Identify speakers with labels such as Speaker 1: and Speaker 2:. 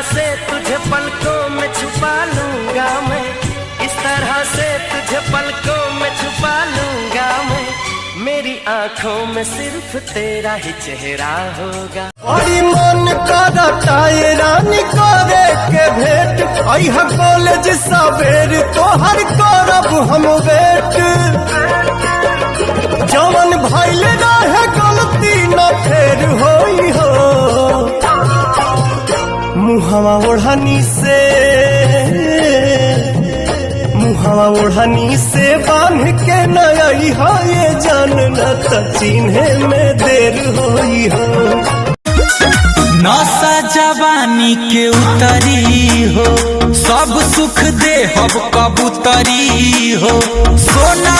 Speaker 1: से तुझे पलकों में छुपा लूंगा मैं, इस तरह से तुझे पलकों में छुपा लूंगा मैं। मेरी आंखों में सिर्फ तेरा ही चेहरा होगा।
Speaker 2: बड़ी मन करता ये रानी करे के भेंट, अइहा कॉलेज सवेर तोहर करब हम वेट। जवन भइल रहे गलती न फेर होई हो, मुहवा ओढ़नी से बांध के न अइहा ये जान, न त चिन्हे में देर होई हो।
Speaker 3: नशा जवानी के उतरी हो, सब सुख दे हब कबूतरी हो। सोना